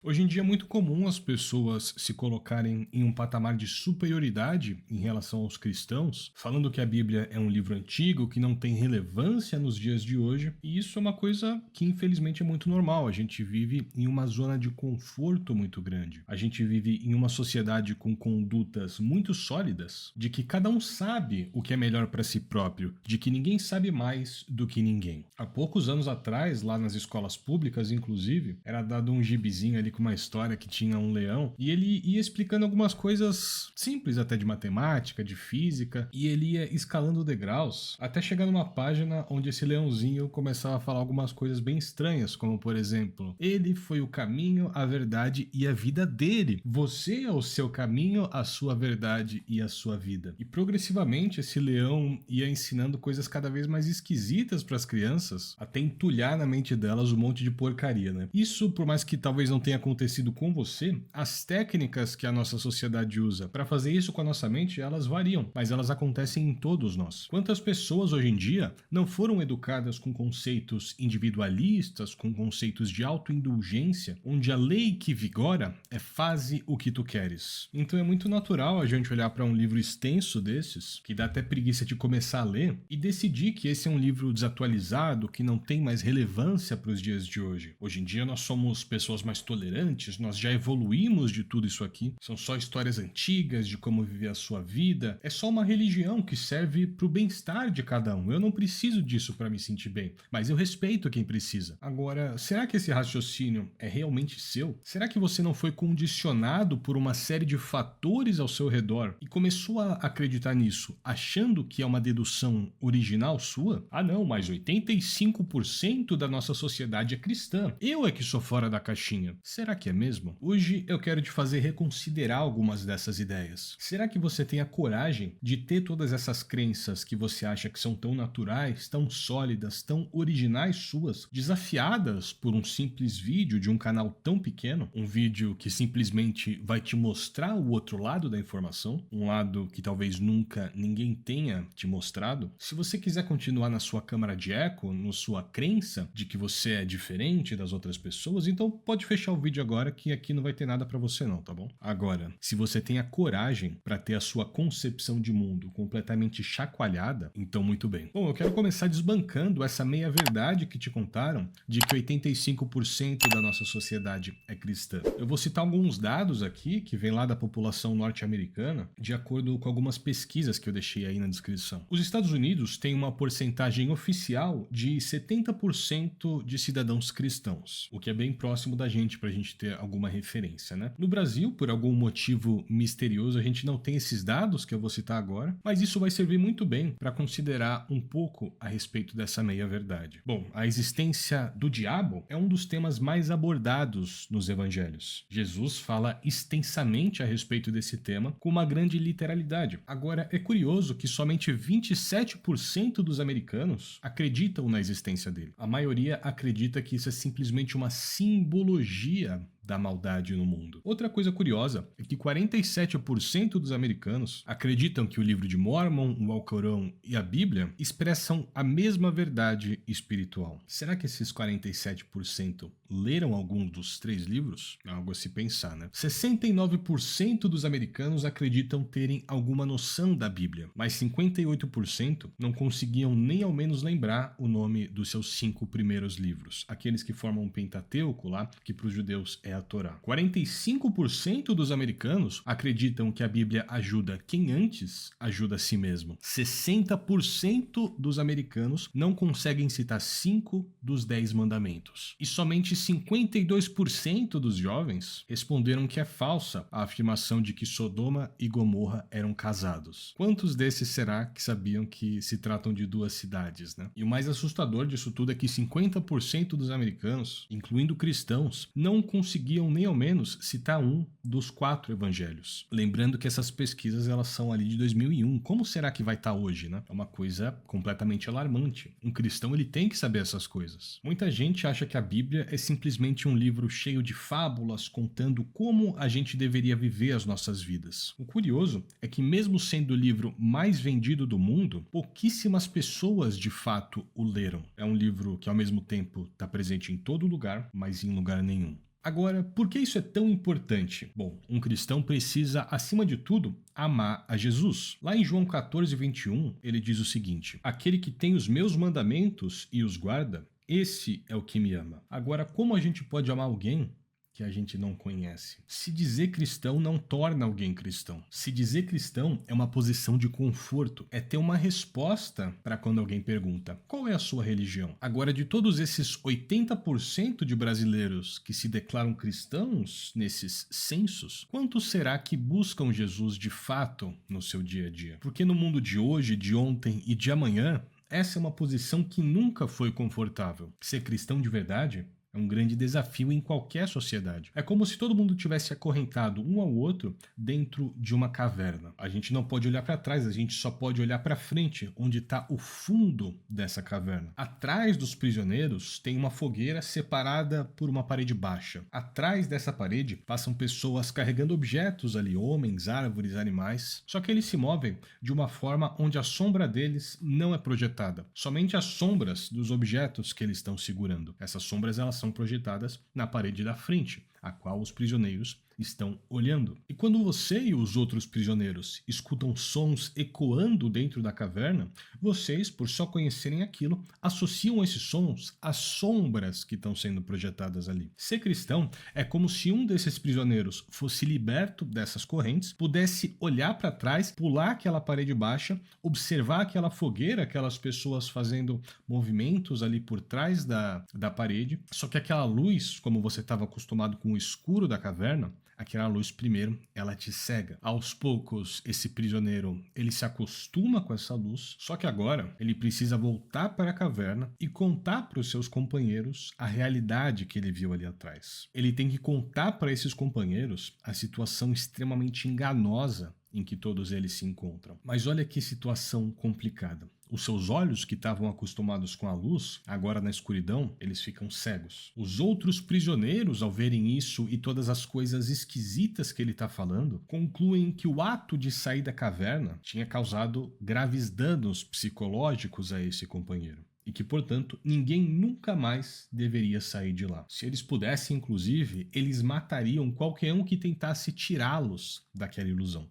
Hoje em dia é muito comum as pessoas se colocarem em um patamar de superioridade em relação aos cristãos, falando que a Bíblia é um livro antigo, que não tem relevância nos dias de hoje, e isso é uma coisa que infelizmente é muito normal. A gente vive em uma zona de conforto muito grande. A gente vive em uma sociedade com condutas muito sólidas, de que cada um sabe o que é melhor para si próprio, de que ninguém sabe mais do que ninguém. Há poucos anos atrás, lá nas escolas públicas, inclusive, era dado um gibizinho ali com uma história que tinha um leão, e ele ia explicando algumas coisas simples até de matemática, de física, e ele ia escalando degraus até chegar numa página onde esse leãozinho começava a falar algumas coisas bem estranhas, como por exemplo, ele foi o caminho, a verdade e a vida dele. Você é o seu caminho, a sua verdade e a sua vida. E progressivamente esse leão ia ensinando coisas cada vez mais esquisitas para as crianças, até entulhar na mente delas um monte de porcaria, né? Isso, por mais que talvez não tenha acontecido com você, as técnicas que a nossa sociedade usa para fazer isso com a nossa mente, elas variam, mas elas acontecem em todos nós. Quantas pessoas hoje em dia não foram educadas com conceitos individualistas, com conceitos de autoindulgência, onde a lei que vigora é faze o que tu queres. Então é muito natural a gente olhar para um livro extenso desses, que dá até preguiça de começar a ler, e decidir que esse é um livro desatualizado, que não tem mais relevância para os dias de hoje. Hoje em dia nós somos pessoas mais tolerantes, nós já evoluímos de tudo isso aqui. São só histórias antigas de como viver a sua vida. É só uma religião que serve para o bem-estar de cada um. Eu não preciso disso para me sentir bem, mas eu respeito quem precisa. Agora, será que esse raciocínio é realmente seu? Será que você não foi condicionado por uma série de fatores ao seu redor e começou a acreditar nisso, achando que é uma dedução original sua? Ah não, mas 85% da nossa sociedade é cristã. Eu é que sou fora da caixinha. Será que é mesmo? Hoje eu quero te fazer reconsiderar algumas dessas ideias. Será que você tem a coragem de ter todas essas crenças que você acha que são tão naturais, tão sólidas, tão originais suas, desafiadas por um simples vídeo de um canal tão pequeno? Um vídeo que simplesmente vai te mostrar o outro lado da informação, um lado que talvez nunca ninguém tenha te mostrado? Se você quiser continuar na sua câmara de eco, na sua crença de que você é diferente das outras pessoas, então pode fechar o vídeo agora que aqui não vai ter nada pra você não, tá bom? Agora, se você tem a coragem pra ter a sua concepção de mundo completamente chacoalhada, então muito bem. Bom, eu quero começar desbancando essa meia-verdade que te contaram de que 85% da nossa sociedade é cristã. Eu vou citar alguns dados aqui que vêm lá da população norte-americana, de acordo com algumas pesquisas que eu deixei aí na descrição. Os Estados Unidos têm uma porcentagem oficial de 70% de cidadãos cristãos, o que é bem próximo da gente pra gente ter alguma referência, né? No Brasil, por algum motivo misterioso, a gente não tem esses dados que eu vou citar agora, mas isso vai servir muito bem para considerar um pouco a respeito dessa meia-verdade. Bom, a existência do diabo é um dos temas mais abordados nos evangelhos. Jesus fala extensamente a respeito desse tema com uma grande literalidade. Agora, é curioso que somente 27% dos americanos acreditam na existência dele. A maioria acredita que isso é simplesmente uma simbologia da maldade no mundo. Outra coisa curiosa é que 47% dos americanos acreditam que o livro de Mórmon, o Alcorão e a Bíblia expressam a mesma verdade espiritual. Será que esses 47% leram algum dos três livros? É algo a se pensar, né? 69% dos americanos acreditam terem alguma noção da Bíblia, mas 58% não conseguiam nem ao menos lembrar o nome dos seus 5 primeiros livros, aqueles que formam o Pentateuco lá, que para os judeus é a Torá. 45% dos americanos acreditam que a Bíblia ajuda quem antes ajuda a si mesmo. 60% dos americanos não conseguem citar 5 dos 10 mandamentos. E somente 52% dos jovens responderam que é falsa a afirmação de que Sodoma e Gomorra eram casados. Quantos desses será que sabiam que se tratam de duas cidades, né? E o mais assustador disso tudo é que 50% dos americanos, incluindo cristãos, não conseguiam nem ao menos citar um dos 4 evangelhos. Lembrando que essas pesquisas elas são ali de 2001. Como será que vai estar hoje, né? É uma coisa completamente alarmante. Um cristão ele tem que saber essas coisas. Muita gente acha que a Bíblia é simplesmente um livro cheio de fábulas contando como a gente deveria viver as nossas vidas. O curioso é que mesmo sendo o livro mais vendido do mundo, pouquíssimas pessoas de fato o leram. É um livro que ao mesmo tempo está presente em todo lugar, mas em lugar nenhum. Agora, por que isso é tão importante? Bom, um cristão precisa, acima de tudo, amar a Jesus. Lá em João 14:21, ele diz o seguinte: aquele que tem os meus mandamentos e os guarda, esse é o que me ama. Agora, como a gente pode amar alguém que a gente não conhece? Se dizer cristão não torna alguém cristão. Se dizer cristão é uma posição de conforto, é ter uma resposta para quando alguém pergunta: qual é a sua religião? Agora, de todos esses 80% de brasileiros que se declaram cristãos nesses censos, quantos será que buscam Jesus de fato no seu dia a dia? Porque no mundo de hoje, de ontem e de amanhã, essa é uma posição que nunca foi confortável. Ser cristão de verdade é um grande desafio em qualquer sociedade. É como se todo mundo tivesse acorrentado um ao outro dentro de uma caverna. A gente não pode olhar para trás, a gente só pode olhar para frente, onde está o fundo dessa caverna. Atrás dos prisioneiros tem uma fogueira separada por uma parede baixa. Atrás dessa parede passam pessoas carregando objetos ali, homens, árvores, animais. Só que eles se movem de uma forma onde a sombra deles não é projetada. Somente as sombras dos objetos que eles estão segurando. Essas sombras, elas são projetadas na parede da frente, a qual os prisioneiros estão olhando. E quando você e os outros prisioneiros escutam sons ecoando dentro da caverna, vocês, por só conhecerem aquilo, associam esses sons às sombras que estão sendo projetadas ali. Ser cristão é como se um desses prisioneiros fosse liberto dessas correntes, pudesse olhar para trás, pular aquela parede baixa, observar aquela fogueira, aquelas pessoas fazendo movimentos ali por trás da parede, só que aquela luz, como você estava acostumado com o escuro da caverna, aquela luz primeiro, ela te cega. Aos poucos, esse prisioneiro, ele se acostuma com essa luz, só que agora ele precisa voltar para a caverna e contar para os seus companheiros a realidade que ele viu ali atrás. Ele tem que contar para esses companheiros a situação extremamente enganosa em que todos eles se encontram. Mas olha que situação complicada. Os seus olhos, que estavam acostumados com a luz, agora na escuridão, eles ficam cegos. Os outros prisioneiros, ao verem isso e todas as coisas esquisitas que ele está falando, concluem que o ato de sair da caverna tinha causado graves danos psicológicos a esse companheiro. E que, portanto, ninguém nunca mais deveria sair de lá. Se eles pudessem, inclusive, eles matariam qualquer um que tentasse tirá-los daquela ilusão.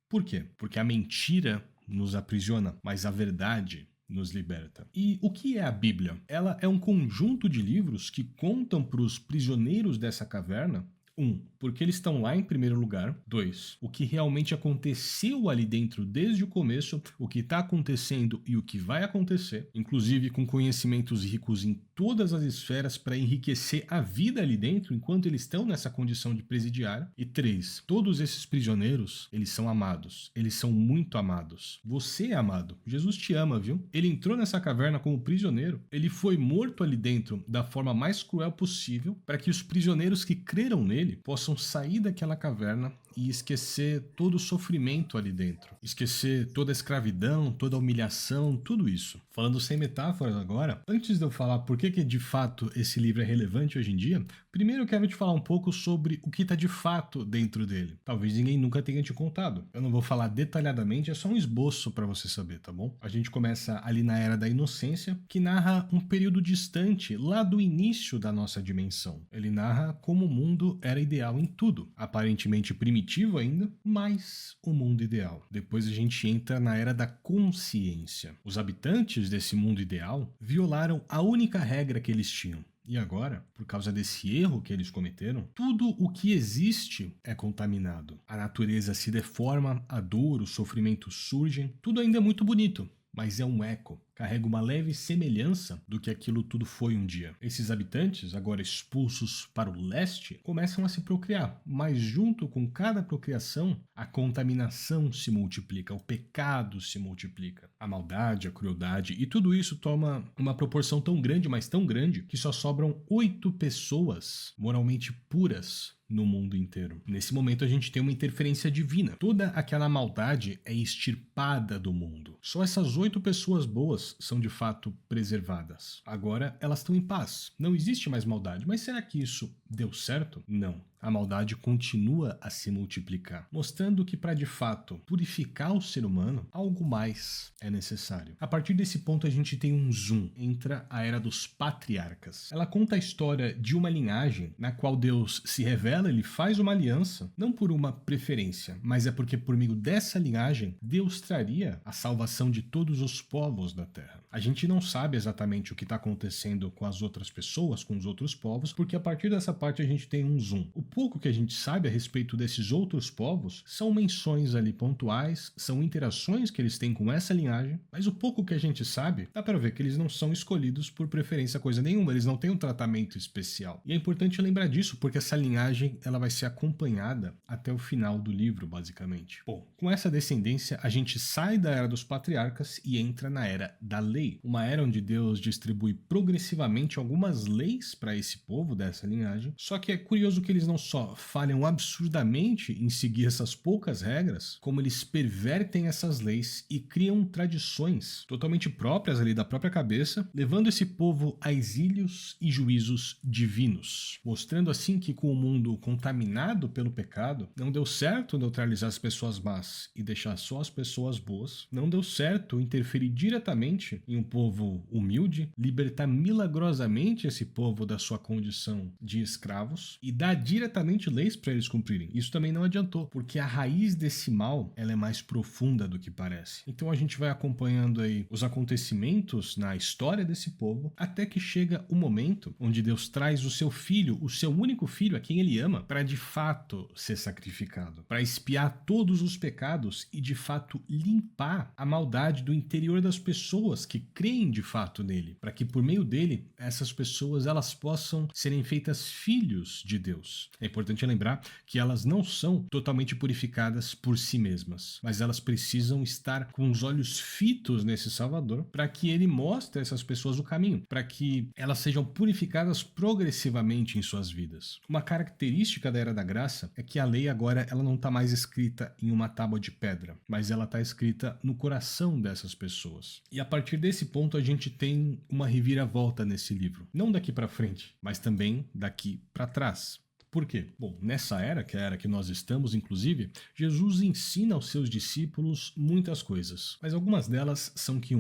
Por quê? Porque a mentira nos aprisiona, mas a verdade nos liberta. E o que é a Bíblia? Ela é um conjunto de livros que contam para os prisioneiros dessa caverna: 1. Porque eles estão lá em primeiro lugar. 2. O que realmente aconteceu ali dentro desde o começo, o que está acontecendo e o que vai acontecer, inclusive com conhecimentos ricos em todas as esferas para enriquecer a vida ali dentro enquanto eles estão nessa condição de presidiário. E 3. Todos esses prisioneiros, eles são amados. Eles são muito amados. Você é amado. Jesus te ama, viu? Ele entrou nessa caverna como prisioneiro. Ele foi morto ali dentro da forma mais cruel possível para que os prisioneiros que creram nele possam sair daquela caverna e esquecer todo o sofrimento ali dentro. Esquecer toda a escravidão, toda a humilhação, tudo isso. Falando sem metáforas agora, antes de eu falar por que de fato esse livro é relevante hoje em dia, primeiro eu quero te falar um pouco sobre o que está de fato dentro dele. Talvez ninguém nunca tenha te contado. Eu não vou falar detalhadamente, é só um esboço para você saber, tá bom? A gente começa ali na Era da Inocência, que narra um período distante, lá do início da nossa dimensão. Ele narra como o mundo era ideal em tudo, aparentemente primitivo ainda, mas o mundo ideal. Depois a gente entra na Era da Consciência. Os habitantes desse mundo ideal violaram a única regra que eles tinham. E agora, por causa desse erro que eles cometeram, tudo o que existe é contaminado. A natureza se deforma, a dor, o sofrimento surgem, tudo ainda é muito bonito, mas é um eco. Carrega uma leve semelhança do que aquilo tudo foi um dia. Esses habitantes, agora expulsos para o leste, começam a se procriar, mas junto com cada procriação, a contaminação se multiplica, o pecado se multiplica, a maldade, a crueldade, e tudo isso toma uma proporção tão grande, mas tão grande, que só sobram 8 pessoas moralmente puras no mundo inteiro. Nesse momento a gente tem uma interferência divina. Toda aquela maldade é extirpada do mundo. Só essas 8 pessoas boas são de fato preservadas. Agora elas estão em paz. Não existe mais maldade. Mas será que isso deu certo? Não. A maldade continua a se multiplicar, mostrando que para de fato purificar o ser humano, algo mais é necessário. A partir desse ponto a gente tem um zoom, entra a era dos patriarcas. Ela conta a história de uma linhagem na qual Deus se revela, ele faz uma aliança, não por uma preferência, mas é porque por meio dessa linhagem Deus traria a salvação de todos os povos da terra. A gente não sabe exatamente o que está acontecendo com as outras pessoas, com os outros povos, porque a partir dessa parte a gente tem um zoom. O pouco que a gente sabe a respeito desses outros povos são menções ali pontuais, são interações que eles têm com essa linhagem, mas o pouco que a gente sabe, dá para ver que eles não são escolhidos por preferência coisa nenhuma, eles não têm um tratamento especial. E é importante lembrar disso, porque essa linhagem ela vai ser acompanhada até o final do livro, basicamente. Bom, com essa descendência, a gente sai da era dos patriarcas e entra na era da lei, uma era onde Deus distribui progressivamente algumas leis para esse povo dessa linhagem, só que é curioso que eles não só falham absurdamente em seguir essas poucas regras, como eles pervertem essas leis e criam tradições totalmente próprias ali da própria cabeça, levando esse povo a exílios e juízos divinos, mostrando assim que com o mundo contaminado pelo pecado, não deu certo neutralizar as pessoas más e deixar só as pessoas boas, não deu certo interferir diretamente em um povo humilde, libertar milagrosamente esse povo da sua condição de escravos e dar diretamente leis para eles cumprirem. Isso também não adiantou, porque a raiz desse mal ela é mais profunda do que parece. Então a gente vai acompanhando aí os acontecimentos na história desse povo, até que chega o momento onde Deus traz o seu filho, o seu único filho, a quem ele ama, para de fato ser sacrificado, para expiar todos os pecados e de fato limpar a maldade do interior das pessoas que creem de fato nele, para que por meio dele essas pessoas elas possam serem feitas filhos de Deus. É importante lembrar que elas não são totalmente purificadas por si mesmas, mas elas precisam estar com os olhos fitos nesse Salvador para que ele mostre a essas pessoas o caminho, para que elas sejam purificadas progressivamente em suas vidas. Uma característica da Era da Graça é que a lei agora ela não está mais escrita em uma tábua de pedra, mas ela está escrita no coração dessas pessoas. E a partir desse ponto a gente tem uma reviravolta nesse livro, não daqui para frente, mas também daqui para trás. Por quê? Bom, nessa era, que é a era que nós estamos, inclusive, Jesus ensina aos seus discípulos muitas coisas, mas algumas delas são que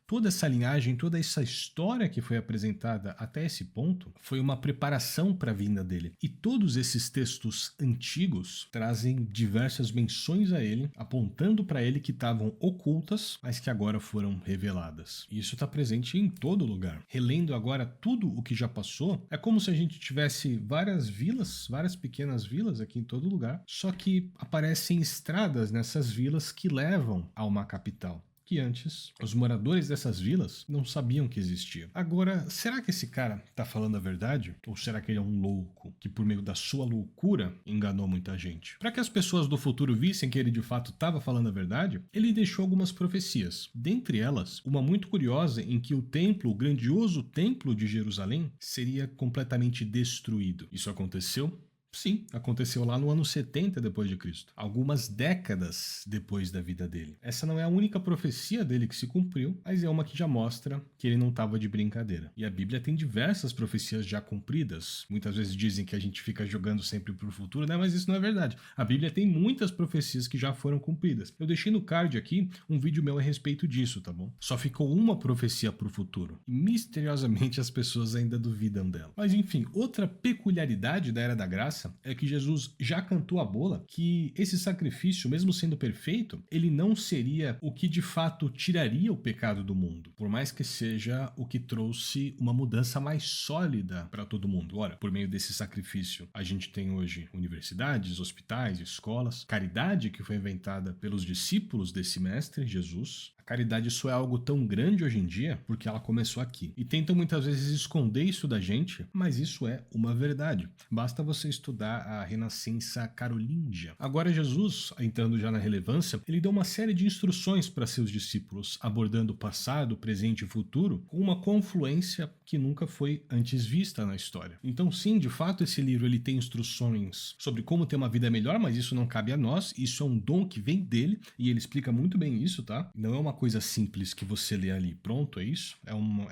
toda essa linhagem, toda essa história que foi apresentada até esse ponto foi uma preparação para a vinda dele. E todos esses textos antigos trazem diversas menções a ele, apontando para ele que estavam ocultas, mas que agora foram reveladas. E isso está presente em todo lugar. Relendo agora tudo o que já passou, é como se a gente tivesse várias vilas, várias pequenas vilas aqui em todo lugar, só que aparecem estradas nessas vilas que levam a uma capital, que antes os moradores dessas vilas não sabiam que existia. Agora, será que esse cara tá falando a verdade? Ou será que ele é um louco que por meio da sua loucura enganou muita gente? Para que as pessoas do futuro vissem que ele de fato estava falando a verdade, ele deixou algumas profecias. Dentre elas, uma muito curiosa em que o templo, o grandioso templo de Jerusalém, seria completamente destruído. Isso aconteceu? Sim, aconteceu lá no ano 70 depois de Cristo, algumas décadas depois da vida dele. Essa não é a única profecia dele que se cumpriu, mas é uma que já mostra que ele não estava de brincadeira. E a Bíblia tem diversas profecias já cumpridas. Muitas vezes dizem que a gente fica jogando sempre para o futuro, né? Mas isso não é verdade. A Bíblia tem muitas profecias que já foram cumpridas. Eu deixei no card aqui um vídeo meu a respeito disso, tá bom? Só ficou uma profecia para o futuro. E misteriosamente as pessoas ainda duvidam dela. Mas enfim, outra peculiaridade da Era da Graça é que Jesus já cantou a bola que esse sacrifício, mesmo sendo perfeito, ele não seria o que de fato tiraria o pecado do mundo, por mais que seja o que trouxe uma mudança mais sólida para todo mundo. Ora, por meio desse sacrifício, a gente tem hoje universidades, hospitais, escolas, caridade que foi inventada pelos discípulos desse mestre, Jesus. A caridade só é algo tão grande hoje em dia porque ela começou aqui. E tentam muitas vezes esconder isso da gente, mas isso é uma verdade. Basta você estudar a renascença carolíngia. Agora Jesus, entrando já na relevância, ele deu uma série de instruções para seus discípulos, abordando o passado, presente e futuro, com uma confluência que nunca foi antes vista na história. Então sim, de fato, esse livro ele tem instruções sobre como ter uma vida melhor, mas isso não cabe a nós, isso é um dom que vem dele, e ele explica muito bem isso, tá? Não é uma coisa simples que você lê ali, pronto, é isso?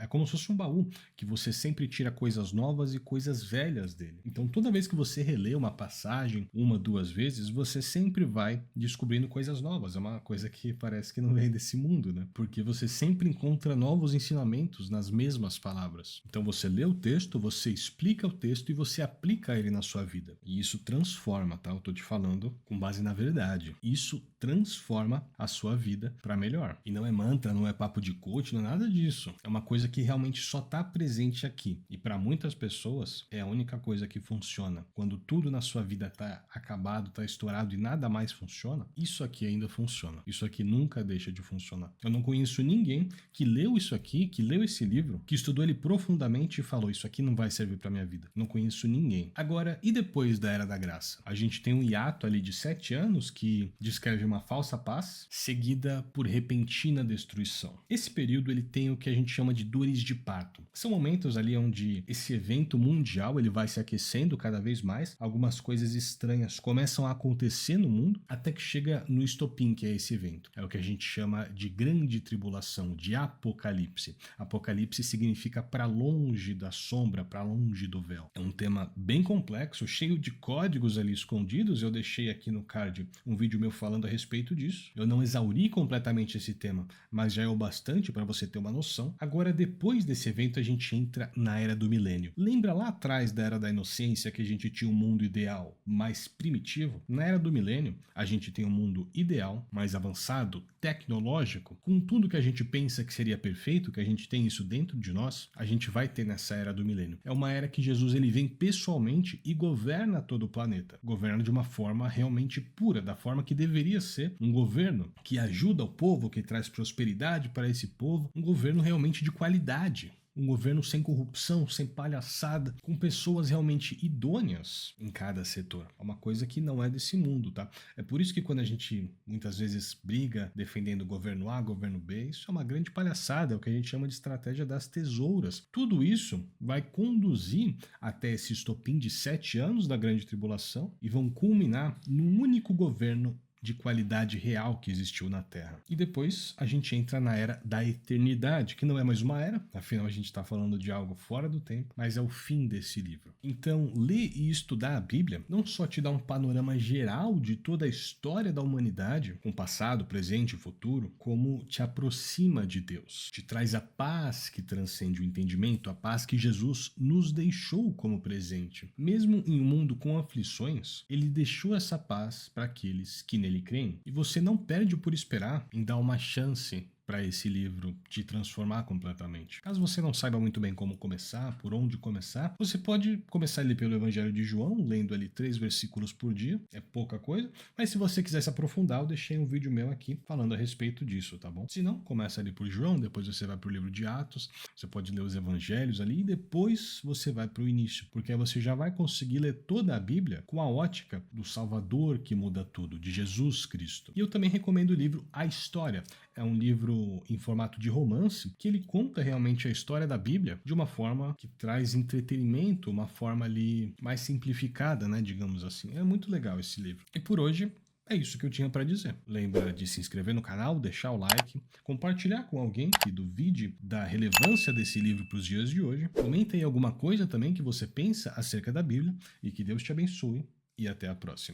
É como se fosse um baú, que você sempre tira coisas novas e coisas velhas dele. Então toda vez que você relê uma passagem, uma, duas vezes, você sempre vai descobrindo coisas novas. É uma coisa que parece que não vem desse mundo, né? Porque você sempre encontra novos ensinamentos nas mesmas palavras. Então você lê o texto, você explica o texto e você aplica ele na sua vida. E isso transforma, tá? Eu tô te falando com base na verdade. Isso transforma a sua vida para melhor. E não é mantra, não é papo de coach, não é nada disso. É uma coisa que realmente só tá presente aqui. E para muitas pessoas é a única coisa que funciona. Quando tudo na sua vida tá acabado, tá estourado e nada mais funciona, isso aqui ainda funciona. Isso aqui nunca deixa de funcionar. Eu não conheço ninguém que leu isso aqui, que leu esse livro, que estudou ele profundamente e falou: isso aqui não vai servir para minha vida. Não conheço ninguém. Agora, e depois da Era da Graça? A gente tem um hiato ali de 7 anos que descreve uma falsa paz, seguida por repentina destruição. Esse período ele tem o que a gente chama de dores de parto. São momentos ali onde esse evento mundial ele vai se aquecendo cada vez mais, algumas coisas estranhas começam a acontecer no mundo, até que chega no estopim, que é esse evento. É o que a gente chama de grande tribulação, de apocalipse. Apocalipse significa para longe da sombra, para longe do véu. É um tema bem complexo, cheio de códigos ali escondidos. Eu deixei aqui no card um vídeo meu falando a respeito disso. Eu não exauri completamente esse tema, mas já é o bastante para você ter uma noção. Agora, depois desse evento, a gente entra na Era do Milênio. Lembra lá atrás da Era da Inocência que a gente tinha um mundo ideal mais primitivo? Na Era do Milênio, a gente tem um mundo ideal, mais avançado, tecnológico, com tudo que a gente pensa que seria perfeito, que a gente tem isso dentro de nós, a gente vai ter nessa Era do Milênio. É uma era que Jesus ele vem pessoalmente e governa todo o planeta. Governa de uma forma realmente pura, da forma que deveria ser um governo que ajuda o povo, que traz prosperidade para esse povo, um governo realmente de qualidade. Um governo sem corrupção, sem palhaçada, com pessoas realmente idôneas em cada setor. É uma coisa que não é desse mundo, tá? É por isso que quando a gente muitas vezes briga defendendo o governo A, governo B, isso é uma grande palhaçada, é o que a gente chama de estratégia das tesouras. Tudo isso vai conduzir até esse estopim de 7 anos da grande tribulação e vão culminar num único governo de qualidade real que existiu na Terra. E depois a gente entra na Era da Eternidade, que não é mais uma era, afinal a gente está falando de algo fora do tempo, mas é o fim desse livro. Então, ler e estudar a Bíblia não só te dá um panorama geral de toda a história da humanidade, com passado, presente e futuro, como te aproxima de Deus, te traz a paz que transcende o entendimento, a paz que Jesus nos deixou como presente. Mesmo em um mundo com aflições, ele deixou essa paz para aqueles que nele creem. E você não perde por esperar em dar uma chance para esse livro te transformar completamente. Caso você não saiba muito bem como começar, por onde começar, você pode começar ali pelo Evangelho de João, lendo ali 3 versículos por dia, é pouca coisa, mas se você quiser se aprofundar, eu deixei um vídeo meu aqui falando a respeito disso, tá bom? Se não, começa ali por João, depois você vai pro livro de Atos, você pode ler os Evangelhos ali e depois você vai pro início, porque aí você já vai conseguir ler toda a Bíblia com a ótica do Salvador que muda tudo, de Jesus Cristo. E eu também recomendo o livro A História. É um livro em formato de romance, que ele conta realmente a história da Bíblia de uma forma que traz entretenimento, uma forma ali mais simplificada, né, digamos assim. É muito legal esse livro. E por hoje é isso que eu tinha para dizer. Lembra de se inscrever no canal, deixar o like, compartilhar com alguém que duvide da relevância desse livro para os dias de hoje. Comenta aí alguma coisa também que você pensa acerca da Bíblia e que Deus te abençoe e até a próxima.